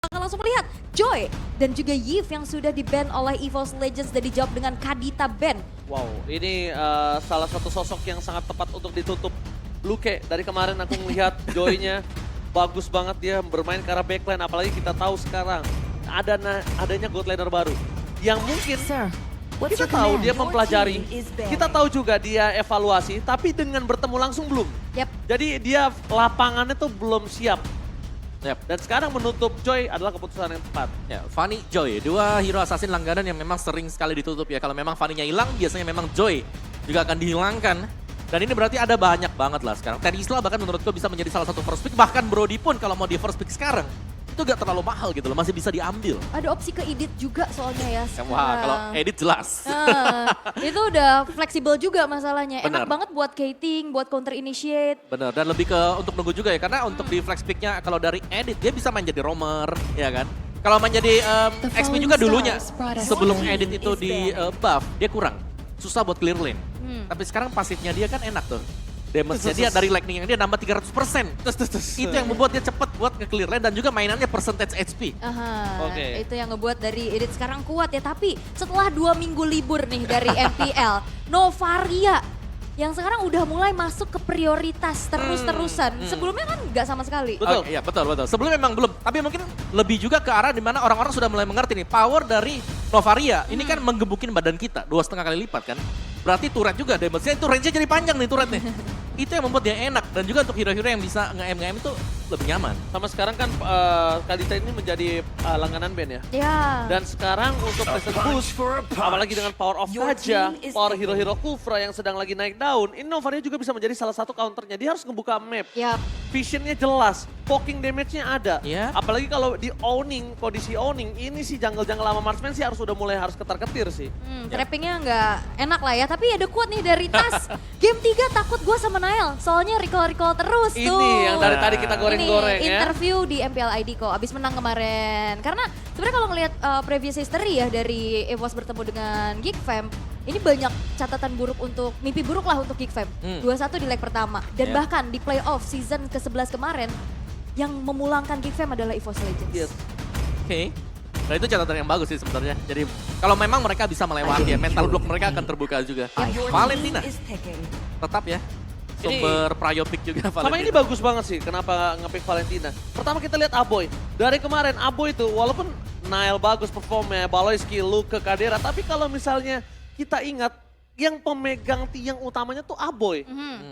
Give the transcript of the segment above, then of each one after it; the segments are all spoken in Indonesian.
akan langsung melihat Joy dan juga Yves yang sudah di-ban oleh EVOS Legends dan dijawab dengan Kadita ban. Wow, ini salah satu sosok yang sangat tepat untuk ditutup. Luke, dari kemarin aku melihat Joy-nya bagus banget dia bermain ke arah backline. Apalagi kita tahu sekarang adanya God Laner baru. Yang mungkin kita tahu dia mempelajari, kita tahu juga dia evaluasi, tapi dengan bertemu langsung belum. Yap. Jadi dia lapangannya tuh belum siap. Yap. Dan sekarang menutup Joy adalah keputusan yang tepat. Ya, Fanny, Joy, dua hero assassin langganan yang memang sering sekali ditutup ya. Kalau memang Fanny-nya hilang, biasanya memang Joy juga akan dihilangkan. Dan ini berarti ada banyak banget lah sekarang. Terisla bahkan menurutku bisa menjadi salah satu first pick. Bahkan Brody pun kalau mau di first pick sekarang, itu gak terlalu mahal gitu loh, masih bisa diambil. Ada opsi ke edit juga soalnya ya. Wah, kalau edit jelas. Itu udah fleksibel juga masalahnya. Benar. Enak banget buat gating, buat counter initiate. Bener, dan lebih ke untuk nunggu juga ya. Karena untuk di flex pick-nya kalau dari edit, dia bisa main jadi roamer, ya kan. Kalau main jadi XP juga dulunya, sebelum edit itu di buff, dia kurang. Susah buat clear lane. Tapi sekarang pasifnya dia kan enak tuh. Damage-nya dia dari lightning yang dia nambah 300%. Itu yang membuat dia cepet buat nge-clear lane dan juga mainannya percentage HP. Oke. Itu yang ngebuat dari Edit sekarang kuat ya. Tapi setelah 2 minggu libur nih dari MPL, Novaria yang sekarang udah mulai masuk ke prioritas terus-terusan. Sebelumnya kan nggak sama sekali. Betul. Iya betul. Sebelumnya memang belum, tapi mungkin lebih juga ke arah dimana orang-orang sudah mulai mengerti nih. Power dari Novaria ini kan menggebukin badan kita 2,5 kali lipat kan. Berarti turret juga damage-nya itu range-nya jadi panjang nih turret nih. Itu yang membuat dia enak dan juga untuk hero-hero yang bisa nge-M itu lebih nyaman. Sama sekarang kan Kadita ini menjadi langganan band ya. Ya. Dan sekarang untuk present boost, apalagi dengan power of Raja, power hero-hero Kufra yang sedang lagi naik daun, ini Novaria juga bisa menjadi salah satu counternya. Dia harus ngebuka map, Yap. visionnya jelas, poking damage-nya ada. Iya. Apalagi kalau di owning, kondisi owning, ini sih jungle-jungle lama marksman sih harus ketar-ketir sih. Trappingnya nggak enak lah ya, tapi ada quote nih dari Tas. Game 3 takut gue sama Nail, soalnya recall terus tuh. Ini yang dari tadi kita goreng-goreng Ini ya. interview di MPL ID kok, abis menang kemarin. Karena sebenarnya kalau ngelihat previous history ya dari EVOS bertemu dengan Geek Fam, ini banyak catatan buruk untuk, mimpi buruk lah untuk Geek Fam. 2-1 di leg pertama. Dan bahkan di playoff season ke-11 kemarin, yang memulangkan Geek Fam adalah EVOS Legends. Yes. Oke. Nah itu catatan yang bagus sih sebenarnya. Jadi kalau memang mereka bisa melewati ya, mental block mereka akan terbuka juga. Valentina tetap ya. Sumber prio pick juga Valentina. Sama ini bagus banget sih, kenapa nge-pick Valentina. Pertama kita lihat Aboy. Dari kemarin Aboy itu walaupun Nile bagus performnya, Baloyski, Luke, Kadera. Tapi kalau misalnya kita ingat, yang pemegang tiang utamanya tuh Aboy.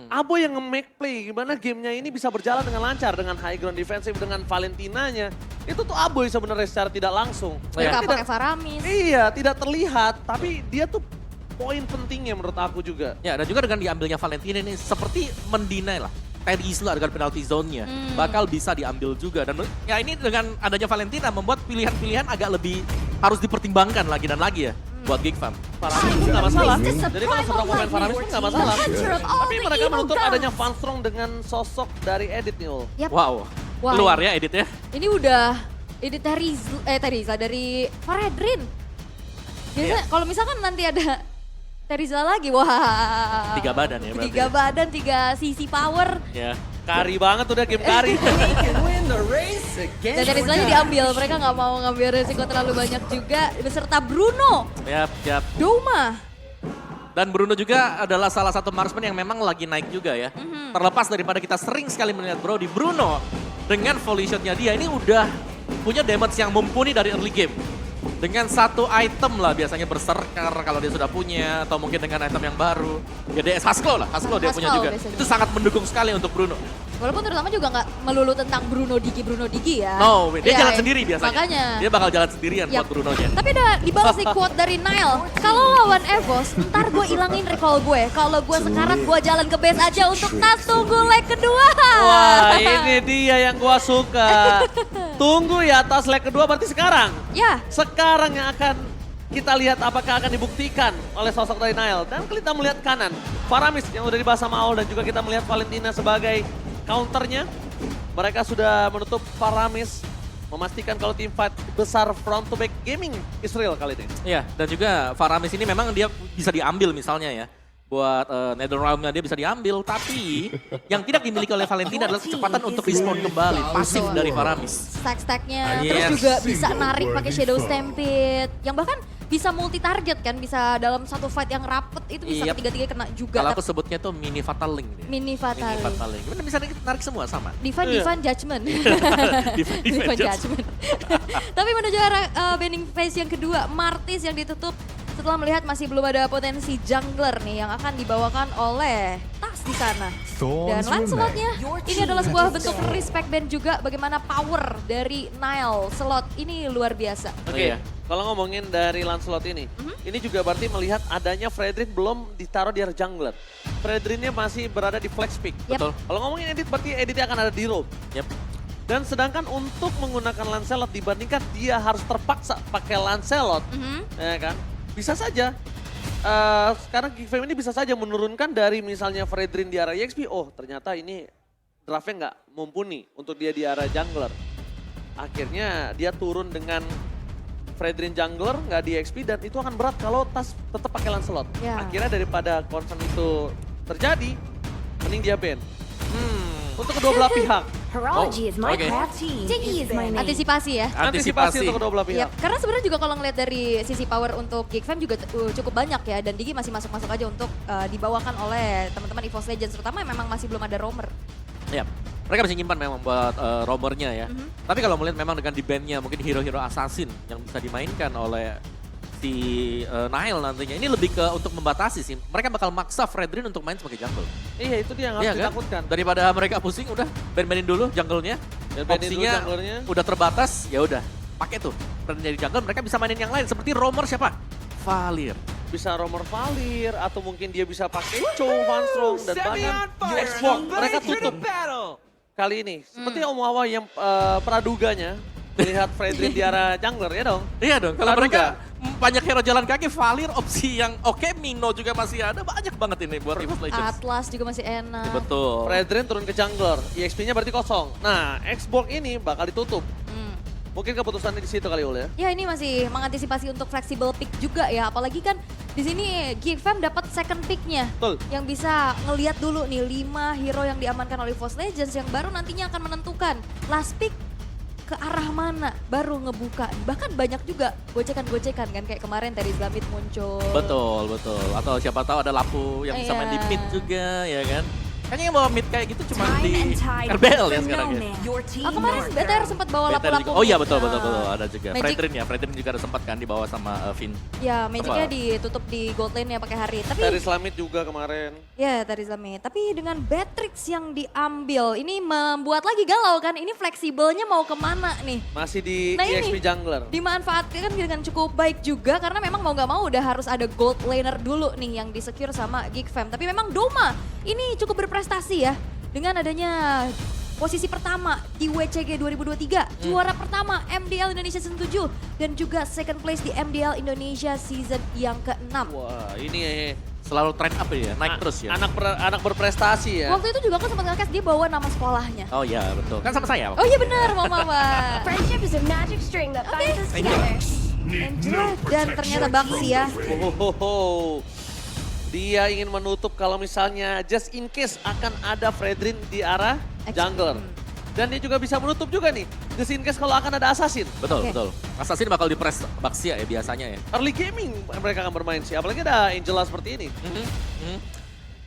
Aboy yang nge-make play, gimana gamenya ini bisa berjalan dengan lancar. Dengan high ground defensive, dengan Valentinanya. Itu tuh Aboy sebenarnya secara tidak langsung. Mereka Tidak- pakai Faramis. Iya, tidak terlihat. Tapi dia tuh poin pentingnya menurut aku juga. Ya dan juga dengan diambilnya Valentina ini seperti mendinai lah. Teddy Isla dengan penalti zone-nya bakal bisa diambil juga. Dan ya ini dengan adanya Valentina membuat pilihan-pilihan agak lebih harus dipertimbangkan lagi dan lagi ya buat Geek Fam. Faramis pun nggak masalah. Jadi kalau seberang pemain Faramis pun nggak masalah. Tapi mereka menutup adanya Van Strong dengan sosok dari Edit nih, Ul. Yap. Wow, Wah, keluar ya editnya. Ini udah edit Teriza dari Faredrin. Biasanya kalau misalkan nanti ada Teriza lagi, wah. 3 badan ya berarti. 3 badan, 3 sisi power. Ya. Kari banget udah game kari. Dan Terizanya diambil, mereka nggak mau ngambil resiko terlalu banyak juga. Beserta Bruno, Yap. Doma. Dan Bruno juga adalah salah satu marksman yang memang lagi naik juga ya. Terlepas daripada kita sering sekali melihat Brody, Bruno dengan volley shotnya dia ini udah punya damage yang mumpuni dari early game. Dengan satu item lah biasanya berserker kalau dia sudah punya, atau mungkin dengan item yang baru. Ya DS Haskell lah, Haskell dia punya Haskell juga. biasanya. Itu sangat mendukung sekali untuk Bruno. Walaupun terutama juga nggak melulu tentang Bruno Digi ya. No, dia Iya, jalan sendiri biasanya. Makanya. Dia bakal jalan sendirian Yap. buat Bruno-nya. Tapi ada dibalas nih quote dari Nile. Kalau lawan Evos, ntar gue ilangin recall gue. Kalau gue sekarat, gue jalan ke base aja untuk tas tunggu leg kedua. Wah, ini dia yang gua suka. Tunggu ya atas leg kedua berarti sekarang. Ya, Sekarang yang akan kita lihat apakah akan dibuktikan oleh sosok dari Nile. Dan kita melihat kanan, Faramis yang udah dibahas sama Aul dan juga kita melihat Valentina sebagai counternya. Mereka sudah menutup Faramis, memastikan kalau tim fight besar front to back gaming Israel kali ini. Iya, dan juga Faramis ini memang dia bisa diambil misalnya ya. buat Netherrealm-nya dia bisa diambil. Tapi yang tidak dimiliki oleh Valentina adalah kecepatan untuk respawn kembali. Pasif dari Faramis. Stack-stacknya, Yes. terus juga bisa narik pakai Shadow Stampede. Yang bahkan bisa multi target kan, bisa dalam satu fight yang rapet itu bisa Yep. ketiga-tiga kena juga. Kalau aku sebutnya tuh mini Fatal Link. Dia. Mini Fatal Mini Link. Fatal Link. Bener, bisa narik semua sama. Divine Judgment. Divine Judgment. Tapi menuju arah banning phase yang kedua, Martis yang ditutup setelah melihat masih belum ada potensi jungler nih yang akan dibawakan oleh Tas di sana. Dan Lancelot-nya ini adalah sebuah bentuk respect band juga bagaimana power dari Nile slot ini luar biasa. Oke, iya. kalau ngomongin dari Lancelot ini juga berarti melihat adanya Fredrin belum ditaruh di area jungler. Fredrinnya masih berada di flex pick. Yep. Betul. Kalau ngomongin edit berarti editnya akan ada di road. Yep. Dan sedangkan untuk menggunakan Lancelot dibandingkan dia harus terpaksa pakai Lancelot, ya kan? Bisa saja. Sekarang Geekfam ini bisa saja menurunkan dari misalnya Fredrin di area EXP, oh ternyata ini draftnya nggak mumpuni untuk dia di area jungler. Akhirnya dia turun dengan Fredrin jungler nggak di EXP dan itu akan berat kalau Tas tetap pakai Lancelot. Ya. Akhirnya daripada concern itu terjadi, mending dia ban. Untuk kedua belah pihak. Horology is my okay. craft. Diggy is my name. Antisipasi ya. Antisipasi untuk kedua belah pihak. Yap, karena sebenarnya juga kalau ngeliat dari sisi power untuk Geekfam juga cukup banyak ya. Dan Digi masih masuk-masuk aja untuk dibawakan oleh teman-teman EVOS Legends. Terutama yang memang masih belum ada roamer. Ya, mereka masih nyimpan memang buat roamernya ya. Tapi kalau melihat memang dengan di-ban-nya mungkin hero-hero assassin yang bisa dimainkan oleh si Nile nantinya. Ini lebih ke untuk membatasi sih. Mereka bakal maksa Fredrin untuk main sebagai jungle. Iya itu dia yang harus Iya kan? ditakutkan. Daripada mereka pusing udah ban-banin dulu jungle-nya. Ban-banin dulu Opsinya junglernya. udah terbatas, ya udah. Pakai tuh. Fredrin jadi jungle, mereka bisa mainin yang lain seperti roamer siapa? Valir. Bisa roamer Valir atau mungkin dia bisa pakai Cho, Van Strong dan bahkan Xbox. Mereka tutup kali ini. Seperti Om Wawa yang praduganya melihat Fredrin di arah jungler ya dong. Iya dong, kalau Praduga. mereka banyak hero jalan kaki, Valir opsi yang oke, Mino juga masih ada, banyak banget ini buat EVOS Legends. Atlas juga masih enak. Ya, betul. Fredrin turun ke jungler, EXP-nya berarti kosong. Nah, Xbox ini bakal ditutup. Mungkin keputusannya di situ kali Ul ya. Ya ini masih mengantisipasi untuk flexible pick juga ya. Apalagi kan di sini Geekfam dapat second picknya. Betul. Yang bisa ngelihat dulu nih 5 hero yang diamankan oleh EVOS Legends yang baru nantinya akan menentukan last pick ke arah mana baru ngebuka. Bahkan banyak juga gocekan-gocekan kan kayak kemarin Terry Gamit muncul. Betul, betul. Atau siapa tahu ada Lapu yang bisa main di mid juga, ya kan? Kayaknya yang bawa mid kayak gitu cuma Time di and tide RBL ya for sekarang no ya. man. Your team Kemarin marker. BTR sempat bawa Better lapu-lapu. juga. Oh iya mid. betul, betul, Nah, betul. Ada juga. Magic- Fredrin ya, Fredrin juga ada sempat kan dibawa sama Vin. Ya, Magicnya Apa? ditutup di gold lane ya pakai hari. Tapi Dari Slamit juga kemarin. ya Terry Gamit. Tapi dengan Beatrix yang diambil ini membuat lagi galau kan. Ini fleksibelnya mau kemana nih? Masih di Nah ini. EXP jungler. Dimanfaatkan dengan cukup baik juga karena memang mau nggak mau udah harus ada gold laner dulu nih yang disecure sama Geekfam. Tapi memang Doma ini cukup berprestasi ya dengan adanya posisi pertama di WCG 2023, juara pertama MDL Indonesia Season 7 dan juga second place di MDL Indonesia Season yang ke-6. Wah ini Selalu trend up ya, naik terus ya. anak berprestasi ya. Waktu itu juga kan sempat nge-cast dia bawa nama sekolahnya. Oh iya betul, kan sama saya. Oh iya benar, Mama. Friendship is a magic string that binds us together. Angela dan ternyata Baxi ya. Hohoho. Dia ingin menutup kalau misalnya just in case akan ada Fredrin di arah jungler. Dan dia juga bisa menutup juga nih, just in case kalau akan ada assassin. Betul, Oke. betul. Assassin bakal di press Baxia ya biasanya ya. Early gaming mereka akan bermain sih, apalagi ada Angela seperti ini.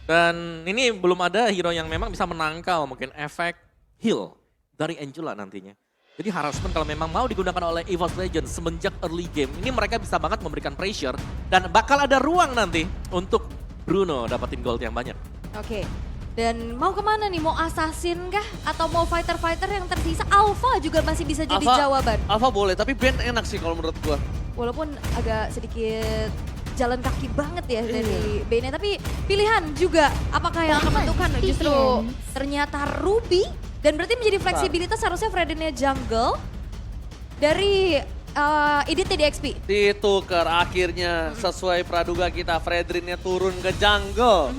Dan ini belum ada hero yang memang bisa menangkal mungkin efek heal dari Angela nantinya. Jadi harassment kalau memang mau digunakan oleh EVOS Legends semenjak early game, ini mereka bisa banget memberikan pressure dan bakal ada ruang nanti untuk Bruno dapetin gold yang banyak. Oke. Dan mau kemana nih? Mau assassin kah? Atau mau fighter-fighter yang tersisa? Alpha juga masih bisa jadi jawaban. Alpha boleh, tapi Ben enak sih kalau menurut gua. Walaupun agak sedikit jalan kaki banget ya Iya. dari Bene. Tapi pilihan juga apakah yang akan menentukan? Justru ternyata Ruby. Dan berarti menjadi fleksibilitas harusnya Fredrinnya jungle dari Edith di XP. Ditukar akhirnya sesuai praduga kita, Fredrinnya turun ke jungle.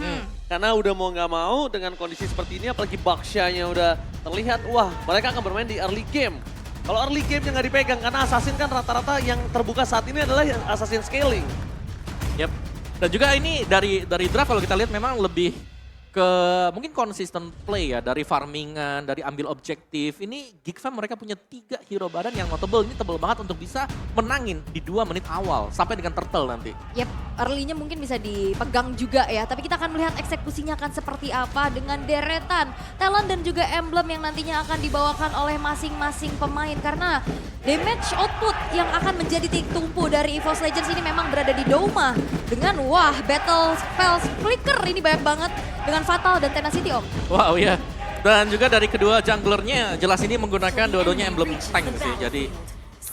Karena udah mau nggak mau dengan kondisi seperti ini, apalagi Baxia-nya udah terlihat, wah mereka akan bermain di early game. Kalau early game-nya nggak dipegang, karena Assassin kan rata-rata yang terbuka saat ini adalah Assassin scaling. Yap. Dan juga ini dari draft kalau kita lihat memang lebih ke mungkin konsisten play ya, dari farmingan, dari ambil objektif. Ini GigFam mereka punya 3 hero badan yang notable, ini tebel banget untuk bisa menangin di 2 menit awal sampai dengan turtle nanti. Yep, early-nya mungkin bisa dipegang juga ya, tapi kita akan melihat eksekusinya akan seperti apa dengan deretan talent dan juga emblem yang nantinya akan dibawakan oleh masing-masing pemain. Karena damage output yang akan menjadi titik tumpu dari EVOS Legends ini memang berada di Doma. Dengan wah, battle spells flicker ini banyak banget dengan Fatal dan Tenacity Om. Wow ya. Dan juga dari kedua junglernya jelas ini menggunakan dua-duanya emblem tank sih. Jadi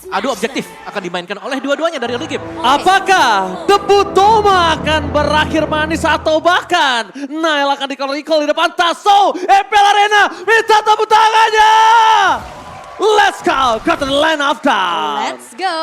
adu objektif akan dimainkan oleh dua-duanya dari early game. Apakah debut Doma akan berakhir manis atau bahkan Nile akan di-recall di depan Tasso? EPL Arena minta tepuk tangannya! Let's go to the line of down. Let's go.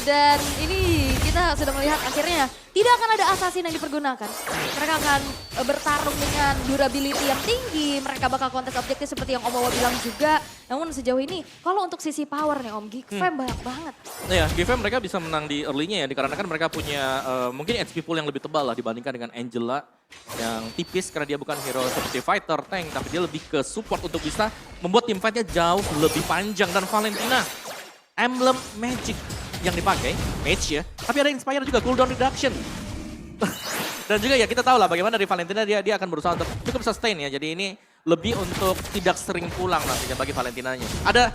Dan ini kita sudah melihat akhirnya tidak akan ada assassin yang dipergunakan. Mereka akan bertarung dengan durability yang tinggi. Mereka bakal kontes objektif seperti yang Om Wawa bilang juga. Namun sejauh ini kalau untuk sisi power nih Om, GigFam banyak banget. Ya, GigFam mereka bisa menang di early-nya ya, dikarenakan mereka punya mungkin HP pool yang lebih tebal lah dibandingkan dengan Angela yang tipis karena dia bukan hero seperti fighter, tank, tapi dia lebih ke support untuk bisa membuat tim fight-nya jauh lebih panjang. Dan Valentina, emblem magic yang dipakai, mage ya, tapi ada inspire juga, cooldown reduction. Dan juga ya kita tahu lah bagaimana dari Valentina dia akan berusaha untuk cukup sustain ya, jadi ini lebih untuk tidak sering pulang nantinya bagi Valentinanya. Ada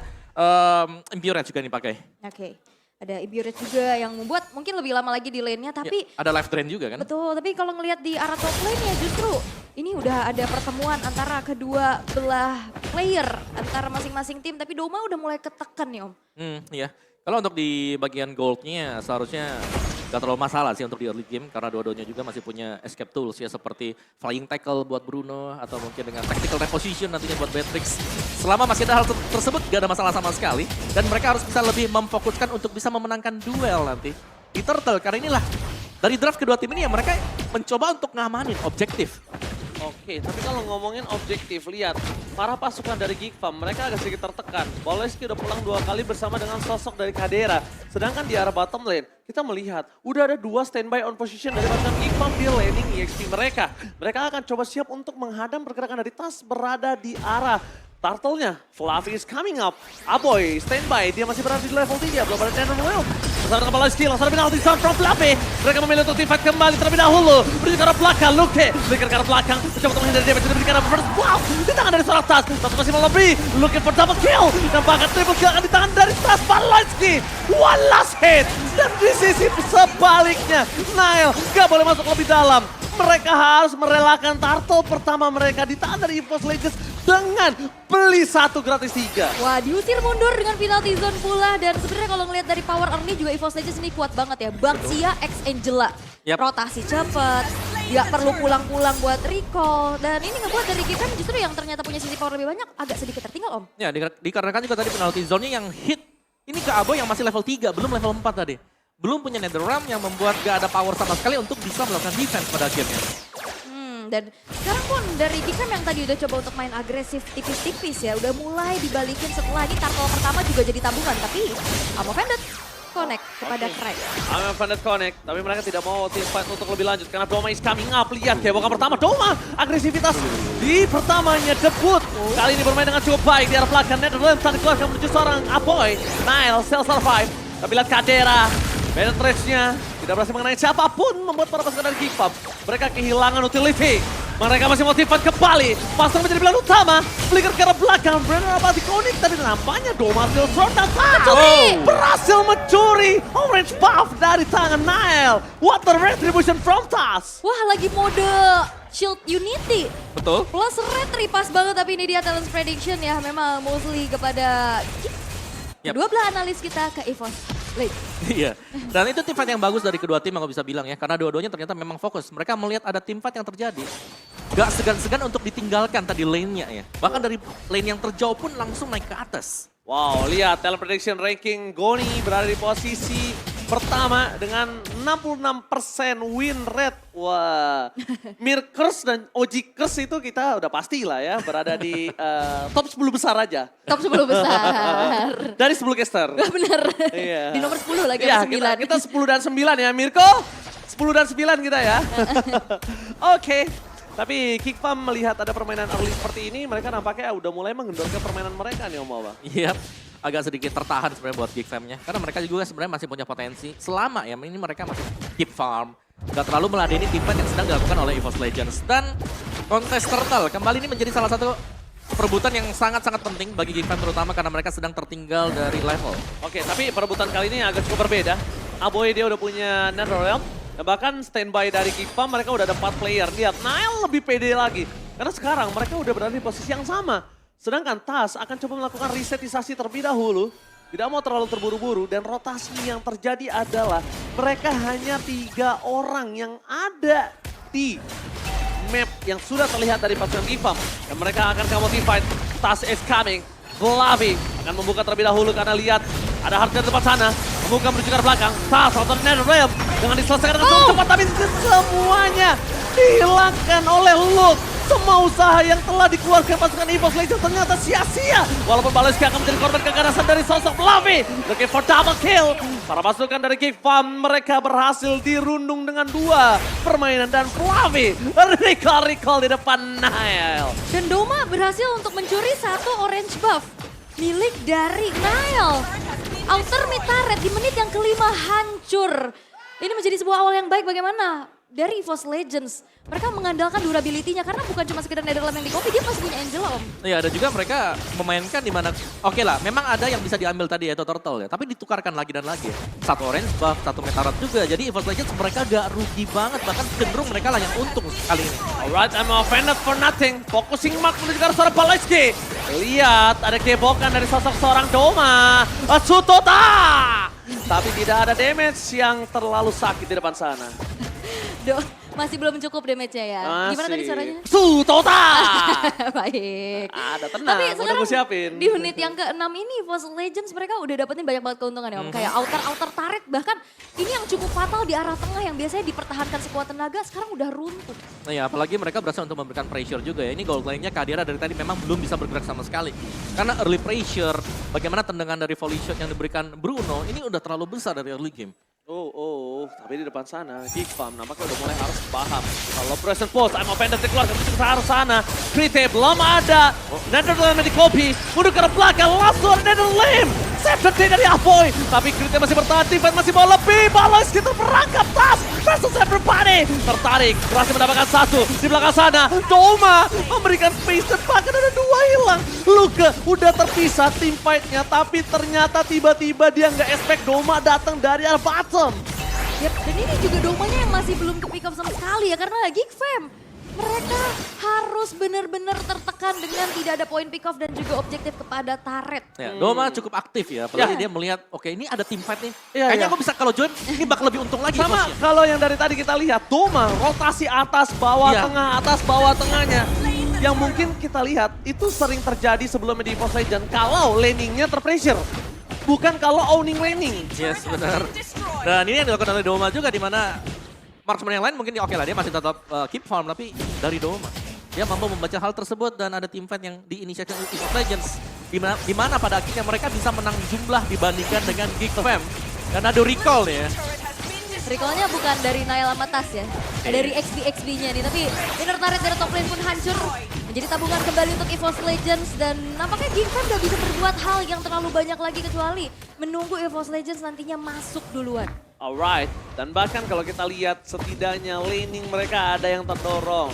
Impurate juga yang dipakai. Oke. Ada Impurate juga yang membuat mungkin lebih lama lagi di lane-nya, tapi Ya, ada life drain juga kan? betul, tapi kalau ngelihat di arah top lane-nya justru ini udah ada pertemuan antara kedua belah player, antara masing-masing tim, tapi Doma udah mulai ketekan nih Om. Iya. Kalau untuk di bagian goldnya seharusnya gak terlalu masalah sih untuk di early game karena dua-duanya juga masih punya escape tools ya seperti flying tackle buat Bruno atau mungkin dengan tactical reposition nantinya buat Beatrix. Selama masih ada hal tersebut gak ada masalah sama sekali dan mereka harus bisa lebih memfokuskan untuk bisa memenangkan duel nanti di Turtle karena inilah dari draft kedua tim ini ya mereka mencoba untuk ngamanin objektif. Oke, tapi kalau ngomongin objektif, lihat para pasukan dari GigFam mereka agak sedikit tertekan. Boloski udah pulang 2 kali bersama dengan sosok dari Kadera. Sedangkan di arah bottom lane, kita melihat udah ada 2 standby on position dari pasukan GigFam di laning EXP mereka. Mereka akan coba siap untuk menghadang pergerakan dari Tas berada di arah Turtle-nya. Fluffy is coming up. Aboy standby, dia masih berada di level 3, belum ada Channel Wild. Bersama dengan Baloski, langsung ada penalti sound from Fluffy. Mereka memilih untuk teamfight kembali terlebih dahulu. Menuju ke arah belakang, Luke. Berikan ke arah belakang, mencoba untuk menghindari damage. Sudah berikan first wow, di tangan dari seorang Tas. Tas masih melebih, looking for double kill. Nampaknya triple kill akan di tangan dari Tas Baloski. One last hit. Dan di sisi sebaliknya, Nile gak boleh masuk lebih dalam. Mereka harus merelakan Turtle pertama mereka di tangan dari EVOS Legends dengan beli 1 gratis 3. Wah, diusir mundur dengan penalty zone pula. Dan sebenarnya kalau ngelihat dari power early juga EVOS Legends ini kuat banget ya. Baxia x Angela. Yap. Rotasi cepet, nggak perlu pulang-pulang buat recall. Dan ini ngebuat dari GigFam justru yang ternyata punya sisi power lebih banyak agak sedikit tertinggal Om. Ya dikarenakan juga tadi penalty zone-nya yang hit. Ini ke Aboy yang masih level 3, belum level 4 tadi. Belum punya Netherrealm yang membuat gak ada power sama sekali untuk bisa melakukan defense pada akhirnya. Dan sekarang pun dari GigFam yang tadi udah coba untuk main agresif tipis-tipis ya. Udah mulai dibalikin setelah ini Turtle pertama juga jadi tabungan. Tapi Amo Vended connect kepada Craig. Amo Vended connect, tapi mereka tidak mau team fight untuk lebih lanjut. Karena Doma is coming up, lihat keepokan pertama. Doma agresivitas di pertamanya debut. Kali ini bermain dengan cukup baik di arah belakang. Netherlands saat dikeluarkan menuju seorang Aboy. Nile still survive. Tapi lihat Kadera. Penetrate-nya tidak berhasil mengenai siapapun, membuat para pasukan dari GigFam mereka kehilangan utility. Mereka masih motivat kembali, pasang menjadi pilihan utama. Flicker ke arah belakang, Brenner apa di connect, tapi nampaknya Doma still short dan berhasil mencuri orange buff dari tangan Nile. What the retribution from Tas. Wah, lagi mode Shield Unity. Betul. Plus retri pas banget, tapi ini dia talent prediction ya. Memang mostly kepada Yap. kedua belah analis kita ke EVOS Legends. Iya, dan itu tim fight yang bagus dari kedua tim aku bisa bilang ya. Karena dua-duanya ternyata memang fokus. Mereka melihat ada tim fight yang terjadi. Gak segan-segan untuk ditinggalkan tadi lane-nya ya. Bahkan dari lane yang terjauh pun langsung naik ke atas. Wow, lihat talent prediction ranking Goni berada di posisi pertama dengan 66% win rate. Wah, Mirkers dan Ojikers itu kita udah pasti lah ya berada di top 10 besar aja. Top 10 besar. Dari 10 caster. Bener. Iya. Di nomor 10 lagi Iya, ada 9. kita 10 dan 9 ya Mirko. 10 10 dan 9 kita ya. Oke. Tapi Geekfam melihat ada permainan early seperti ini, mereka nampaknya udah mulai mengendorkan permainan mereka nih Om Wawa. Iya, agak sedikit tertahan sebenarnya buat Geekfam-nya. Karena mereka juga sebenarnya masih punya potensi. Selama ya, ini mereka masih keep farm. Gak terlalu meladeni tim fight yang sedang dilakukan oleh EVOS Legends. Dan kontes Turtle kembali ini menjadi salah satu perebutan yang sangat-sangat penting bagi Geekfam terutama karena mereka sedang tertinggal dari level. Oke, tapi perebutan kali ini agak cukup berbeda. Aboy dia udah punya Netherrealm. Dan bahkan standby dari Geekfam mereka udah ada 4 player. Lihat, Nile lebih pede lagi. Karena sekarang mereka udah berada di posisi yang sama. Sedangkan TAS akan coba melakukan resetisasi terlebih dahulu. Tidak mau terlalu terburu-buru dan rotasi yang terjadi adalah mereka hanya 3 orang yang ada di map yang sudah terlihat dari pasukan Geekfam. Dan mereka akan kamu fight. TAS is coming. Vlavi akan membuka terlebih dahulu karena lihat ada Hard di depan sana. Membuka menuju ke belakang. TAS atau Netherrealm dengan diselesaikan dengan cukup cepat. Tapi semuanya dihilangkan oleh Luke. Semua usaha yang telah dikeluarkan pasukan EVOS Legends ternyata sia-sia. Walaupun Baloyski akan menjadi korban keganasan dari sosok Vlavi. Looking for double kill. Para pasukan dari Geekfam mereka berhasil dirundung dengan 2 permainan. Dan Vlavi recall di depan Nile. Dan Doma berhasil untuk mencuri 1 orange buff milik dari Nile. Outer mid turret di menit yang kelima hancur. Ini menjadi sebuah awal yang baik bagaimana dari EVOS Legends. Mereka mengandalkan durability-nya karena bukan cuma sekedar Netherrealm yang di-copy, dia masih punya Angela Om. Iya, ada juga mereka memainkan di mana oke lah, memang ada yang bisa diambil tadi yaitu Turtle ya, tapi ditukarkan lagi dan lagi ya. 1 orange buff, 1 metarat juga. Jadi EVOS Legends mereka gak rugi banget, bahkan cenderung mereka lah yang untung kali ini. Alright, I'm offended for nothing. Focusing mark menuju ke arah seorang Baloyski. Lihat, ada kebokan dari sosok seorang Doma. Sutota! Tapi tidak ada damage yang terlalu sakit di depan sana. Masih belum cukup damage-nya ya. Gimana tadi suaranya? Sutota! Baik. Ada tenang, Tapi udah sekarang gue siapin. di unit yang ke-6 ini EVOS Legends mereka udah dapetin banyak banget keuntungan ya Om. Kayak outer turret, bahkan ini yang cukup fatal di arah tengah yang biasanya dipertahankan sekuat tenaga sekarang udah runtuh. Nah ya, apalagi mereka berhasil untuk memberikan pressure juga ya. Ini gold line-nya Kadira dari tadi memang belum bisa bergerak sama sekali. Karena early pressure, bagaimana tendangan dari volley shot yang diberikan Bruno, ini udah terlalu besar dari early game. Tapi di depan sana, Geekfam nampaknya udah mulai harus paham. Kalau present post, I'm offended dikeluarkan menuju ke arah sana. Krite belum ada. Netherrealm di copy, mundur ke arah belakang, langsung ada Netherrealm. Save the day dari Aboy. Tapi Krite masih bertahan, Tivan masih mau lebih. Baloyski terperangkap, TAS versus everybody. Tertarik, berhasil mendapatkan 1. Di belakang sana, Doma memberikan space dan bahkan ada 2 hilang. Luke udah terpisah tim fight-nya, tapi ternyata tiba-tiba dia nggak expect Doma datang dari arah bottom. Yap, dan ini juga Domanya yang masih belum ke pick up sama sekali ya karena Geekfam. Mereka harus benar-benar tertekan dengan tidak ada poin pick off dan juga objektif kepada turret. Ya, Doma cukup aktif ya, apalagi dia melihat oke ini ada tim fight nih. Iya, Kayaknya iya. gue bisa kalau join ini bakal lebih untung lagi. Sama bosnya. kalau yang dari tadi kita lihat, Doma rotasi atas bawah Iya. tengah atas bawah tengahnya. Yang mungkin kita lihat itu sering terjadi sebelumnya di EVOS Legends kalau laningnya terpressure. Bukan kalau owning laning. Yes, benar. Dan ini yang dilakukan oleh Doma juga di mana marksman yang lain mungkin oke lah dia masih tetap keep farm tapi dari Doma. Dia mampu membaca hal tersebut dan ada team fight yang diinisiasi oleh EVOS Legends. Di mana pada akhirnya mereka bisa menang jumlah dibandingkan dengan Geekfam. Dan ada recall ya. Recall-nya bukan dari Nile sama TAS ya, dari XP-XP-nya nih. Tapi inner turret dari top lane pun hancur, menjadi tabungan kembali untuk EVOS Legends. Dan nampaknya Geekfam gak bisa berbuat hal yang terlalu banyak lagi kecuali menunggu EVOS Legends nantinya masuk duluan. Alright, dan bahkan kalau kita lihat setidaknya laning mereka ada yang terdorong.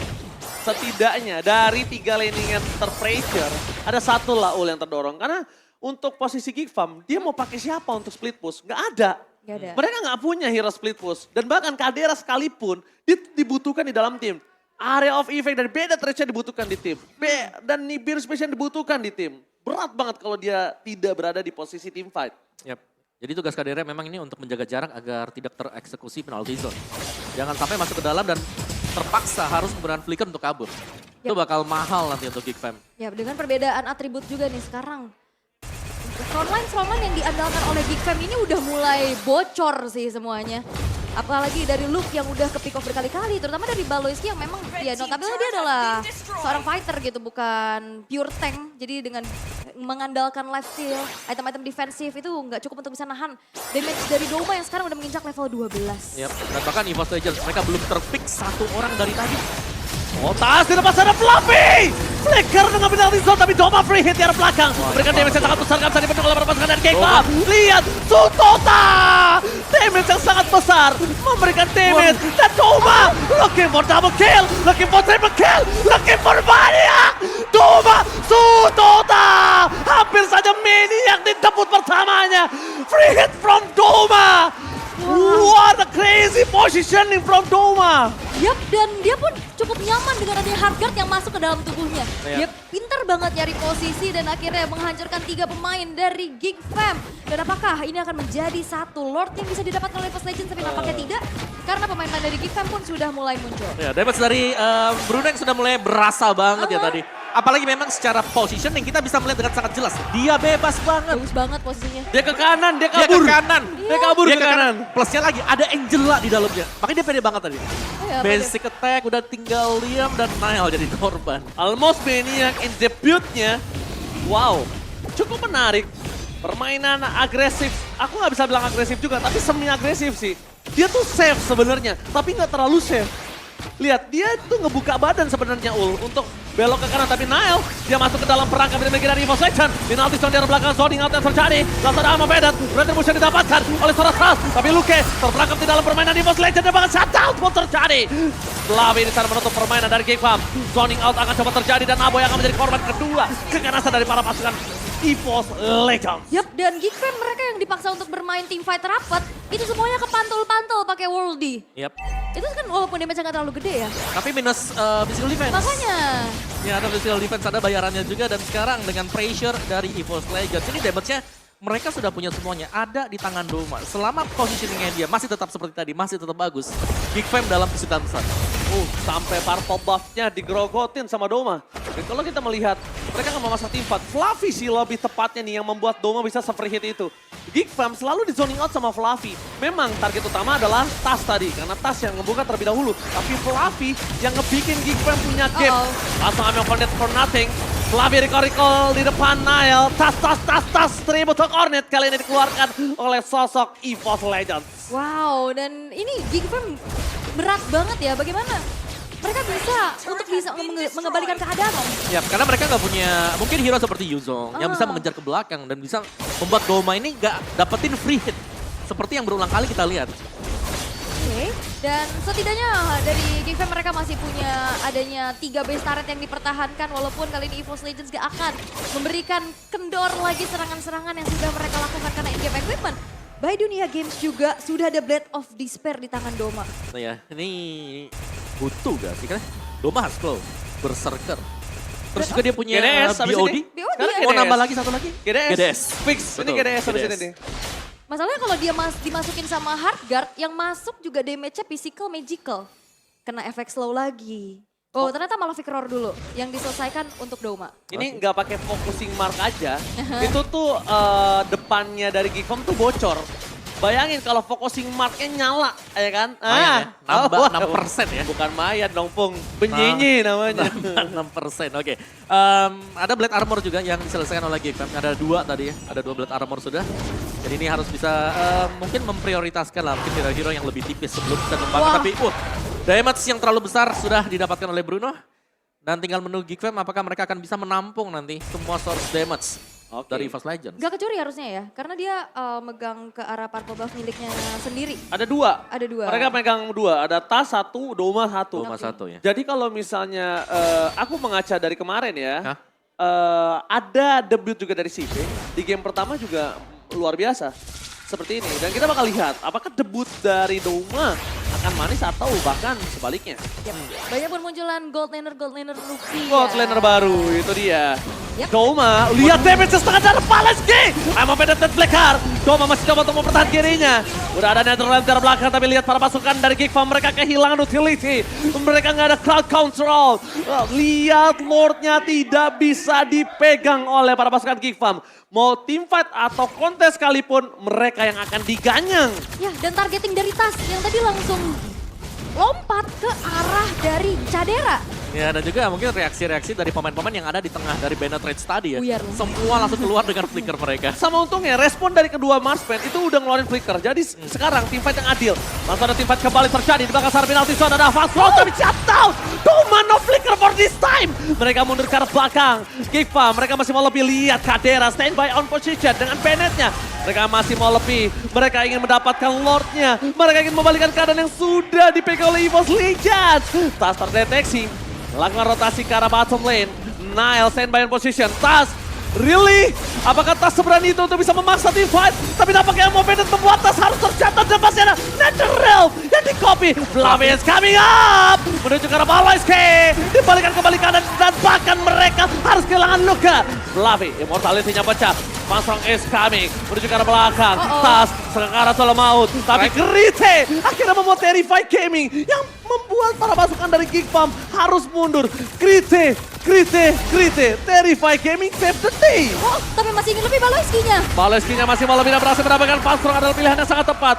Setidaknya dari 3 laning yang terpressure, ada 1 lah ul yang terdorong. Karena untuk posisi Geekfam, dia mau pakai siapa untuk split push? Nggak ada. Gak ada. Mereka nggak punya hero split push. Dan bahkan Kadera sekalipun dibutuhkan di dalam tim. Area of effect dan beda threat-nya dibutuhkan di tim. Dan Nibiru Special dibutuhkan di tim. Berat banget kalau dia tidak berada di posisi team fight. Yap. Jadi tugas Kadera memang ini untuk menjaga jarak agar tidak tereksekusi penalty zone. Jangan sampai masuk ke dalam dan terpaksa harus menggunakan flicker untuk kabur. Itu bakal mahal nanti untuk Geekfam. Ya dengan perbedaan atribut juga nih sekarang. Frontline yang diandalkan oleh Geekfam ini udah mulai bocor sih semuanya. Apalagi dari Luke yang udah ke pick off berkali-kali, terutama dari Baloiski yang memang ya notabene dia adalah seorang fighter gitu, bukan pure tank. Jadi dengan mengandalkan lifesteal, item-item defensif itu nggak cukup untuk bisa nahan damage dari Doma yang sekarang udah menginjak level 12. Yap, dan bahkan EVOS Legends mereka belum terpick satu orang dari tadi. Oh, tas di depan sana Fluffy! Flicker dengan penalti zone, tapi Doma free hit di arah belakang. Berikan damage yang sangat besar, nggak bisa dibendung oleh pasukan dari Gigfam. Lihat, Sutota! Damage yang sangat besar, memberikan damage. Dan Doma looking for double kill, looking for triple kill, looking for maniac! Doma, Sutota! Hampir saja maniac di debut pertamanya. Free hit from Doma! What a crazy positioning from Doma! Yap, dan dia pun cukup nyaman dengan adanya hardguard yang masuk ke dalam tubuhnya. Iya. Dia pinter banget nyari posisi dan akhirnya menghancurkan 3 pemain dari Gigfam. Dan apakah ini akan menjadi satu Lord yang bisa didapatkan oleh EVOS Legends, tapi nampaknya tidak. Karena pemain lain dari Gigfam pun sudah mulai muncul. Ya, damage dari Bruno yang sudah mulai berasa banget ya tadi. Apalagi memang secara positioning kita bisa melihat dengan sangat jelas. Dia bebas banget. Bagus banget posisinya. Dia ke kanan, dia Dia kabur. ke kanan. Dia kabur Dia ke kanan. Plusnya lagi ada Angela di dalamnya. Makanya dia pede banget tadi. ya, Basic attack udah tinggal Liam dan Nile jadi korban. Almost Maniac in debutnya. Wow, cukup menarik. Permainan agresif. Aku nggak bisa bilang agresif juga, tapi semi agresif sih. Dia tuh safe sebenarnya, tapi nggak terlalu safe. Lihat, dia tuh ngebuka badan sebenarnya untuk belok ke kanan, tapi Nile dia masuk ke dalam perangkap yang dimiliki dari EVOS Legends. Penalti zone di arah belakang, zoning out yang terjadi. Langsung ada Amavedat, retribution didapatkan oleh Soras, tapi Luke terperangkap di dalam permainan EVOS Legends dan bahkan shutdown pun terjadi. Fluffy di sana menutup permainan dari Gigfam. Zoning out akan coba terjadi dan Aboy akan menjadi korban kedua keganasan dari para pasukan EVOS Legends. Yap, dan Gigfam mereka yang dipaksa untuk bermain teamfight rapat, itu semuanya kepantul-pantul pakai Worldy. Yap. Itu kan walaupun damage nggak terlalu gede ya. Tapi minus physical defense. Makanya. Ya, ada physical defense, ada bayarannya juga. Dan sekarang dengan pressure dari EVOS Legends, ini damage-nya mereka sudah punya semuanya. Ada di tangan Doma. Selama positioningnya dia masih tetap seperti tadi, masih tetap bagus. Gigfam dalam kesulitan besar. Sampai purple buff-nya digerogotin sama Doma. Dan kalau kita melihat, mereka akan memasang tim fight. Fluffy sih lebih tepatnya nih yang membuat Doma bisa se-free hit itu. Gigfam selalu di zoning out sama Fluffy. Memang target utama adalah Tas tadi, karena Tas yang ngebuka terlebih dahulu. Tapi Fluffy yang ngebikin Gigfam punya game. Langsung ambil Cornet for nothing. Fluffy recall di depan Nile. Tas. Tribute Cornet kali ini dikeluarkan oleh sosok EVOS Legends. Wow, dan ini Gigfam berat banget ya. Bagaimana mereka bisa mengembalikan keadaan? Ya, karena mereka nggak punya mungkin hero seperti Yuzong yang bisa mengejar ke belakang dan bisa membuat Doma ini nggak dapetin free hit. Seperti yang berulang kali kita lihat. Oke, dan setidaknya dari Gigfam mereka masih punya adanya 3 base turret yang dipertahankan, walaupun kali ini EVOS Legends gak akan memberikan kendor lagi serangan-serangan yang sudah mereka lakukan karena in-game equipment. By Dunia Games juga sudah ada Blade of Despair di tangan Doma. Nah ya, ini butuh gak sih? Karena Doma harus slow, berserker. Terus juga dia punya GDS habis BOD. ini. BOD Mau GDS. nambah lagi satu lagi? GDS. Fix, ini Betul, GDS habis ini nih. Masalahnya kalau dia dimasukin sama Hardguard, yang masuk juga damage-nya physical magical. Kena efek slow lagi. Oh, ternyata malah Victor dulu yang diselesaikan untuk Doma. Ini nggak pakai focusing mark aja. Itu tuh depannya dari Gigfam tuh bocor. Bayangin kalau focusing marknya nyala, ya kan? Mayan ya, nambah 6% ya. Bukan Mayan dong, Pung. Benyenyi namanya. 6%, oke. Ada Blade Armor juga yang diselesaikan oleh Gigfam. Ada 2 tadi ya, ada 2 Blade Armor sudah. Jadi ini harus bisa mungkin memprioritaskan lah mungkin hero-hero yang lebih tipis sebelum bisa kembangkan. Tapi damage yang terlalu besar sudah didapatkan oleh Bruno. Dan tinggal menunggu Gigfam apakah mereka akan bisa menampung nanti semua source damage dari EVOS Legends. Gak kecuri harusnya ya, karena dia megang ke arah purple buff miliknya sendiri. Ada 2. Ada 2. Mereka pegang 2. Ada Tas 1, Doma 1. Doma 1 ya. Jadi kalau misalnya aku mengaca dari kemarin ya, Hah? ada debut juga dari CP. Di game pertama juga luar biasa. Seperti ini. Dan kita bakal lihat apakah debut dari Doma akan manis atau bahkan sebaliknya. Banyak bermunculan gold laner rookie. Gold laner baru, itu dia. Yep. Doma, lihat damage setengah darah Paleski. Emang penetrate Blackheart. Doma masih coba untuk mempertahankan kirinya. Udah ada Netherlands dari belakang, tapi lihat para pasukan dari Geek Farm, mereka kehilangan utility. Mereka nggak ada crowd control. Lihat Lordnya tidak bisa dipegang oleh para pasukan Geek Farm. Mau teamfight atau kontes sekalipun, mereka yang akan diganyang. Ya, dan targeting dari Tas yang tadi langsung lompat ke arah dari Cadera. Ya, dan juga mungkin reaksi-reaksi dari pemain-pemain yang ada di tengah dari Bennett Rage tadi ya. Buyar. Semua langsung keluar dengan flicker mereka. Sama untungnya respon dari kedua Marsman itu udah ngeluarin flicker. Jadi sekarang teamfight yang adil. Langsung ada teamfight kembali terjadi di belakang Sarah penalti zone, ada fast roll tapi shutdown. Doma no flicker for this time. Mereka mundur ke arah belakang. Geek Farm, mereka masih mau lebih, lihat Kadera standby on position dengan Bennettnya. Mereka masih mau lebih, mereka ingin mendapatkan Lordnya. Mereka ingin membalikan keadaan yang sudah dipegang oleh EVOS Legends. Tas terdeteksi, melakukan rotasi ke arah bottom lane. Nile standby on position, Tas. Really? Apakah Tas seberani itu untuk bisa memaksa team fight? Tapi nampaknya mau Bennett membuat Tas harus tercatat dan pasti ada Natural yang di copy. Fluffy is coming up! Menuju ke arah Paleski. Dibalikan kembali kanan dan bahkan mereka harus kehilangan Luka. Fluffy, immortality-nya pecah. Pasrong is coming, menuju ke arah belakang. Tas sedang ke arah soal maut. Tapi Krite akhirnya membuat Terrify Gaming yang membuat para pasukan dari Geek Farm harus mundur. Krite, Terrify Gaming save the day. Oh, tapi masih ingin lebih Baloiski-nya. Paleskinya masih malam tidak berhasil mendapatkan Pasrong adalah pilihan yang sangat tepat.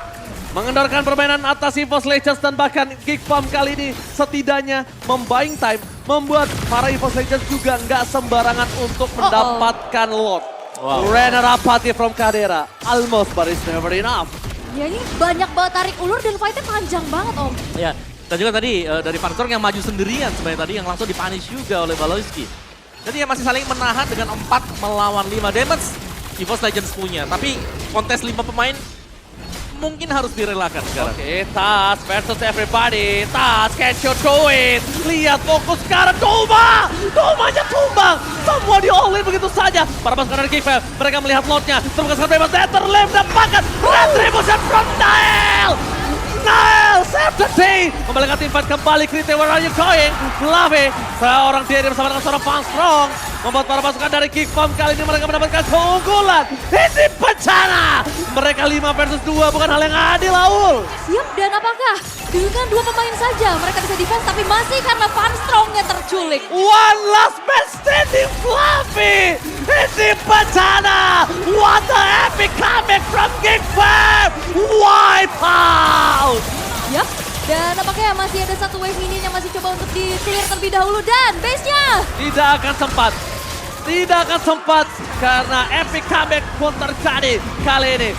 Mengendalikan permainan atas EVOS Legends dan bahkan Geek Farm kali ini setidaknya membuying time. Membuat para EVOS Legends juga nggak sembarangan untuk mendapatkan Lord. Wow. Runner up party from Kadera. Almost but it's never enough. Ya ini banyak banget tarik ulur dan fight-nya panjang banget Om. Ya, dan juga tadi dari Pansor yang maju sendirian sebenarnya tadi yang langsung dipunish juga oleh Baloiski. Jadi ya masih saling menahan dengan 4 melawan 5 damage EVOS Legends punya. Tapi kontes 5 pemain mungkin harus direlakan sekarang. Oke, Tas versus everybody. Tas, can't you do it? Lihat fokus sekarang, Doma! Domanya tumbang! Semua di-all-in begitu saja. Para pasukan dari Geek Farm, mereka melihat Lordnya. Terbuka sekarang bebas, Netherlands dapatkan Retribution from Nile! Nile, save the day! Kembalikan tim fight kembali, Krite, where are you going? Fluffy, seorang diri bersama dengan seorang Fan Strong. Membuat para pasukan dari Geek Farm kali ini mereka mendapatkan keunggulan. Ini bencana! Mereka 5 versus 2, bukan hal yang adil, Aul. Siap, dan apakah dengan 2 pemain saja mereka bisa defense tapi masih karena Van Strong-nya terculik. One last man standing, Fluffy! Ini bencana! What the epic comeback from Geek Farm! Wipe out! Yap, dan apakah masih ada satu wave minion yang masih coba untuk di-clear terlebih dahulu dan base-nya. Tidak akan sempat. Tidak akan sempat karena epic comeback pun terjadi kali ini.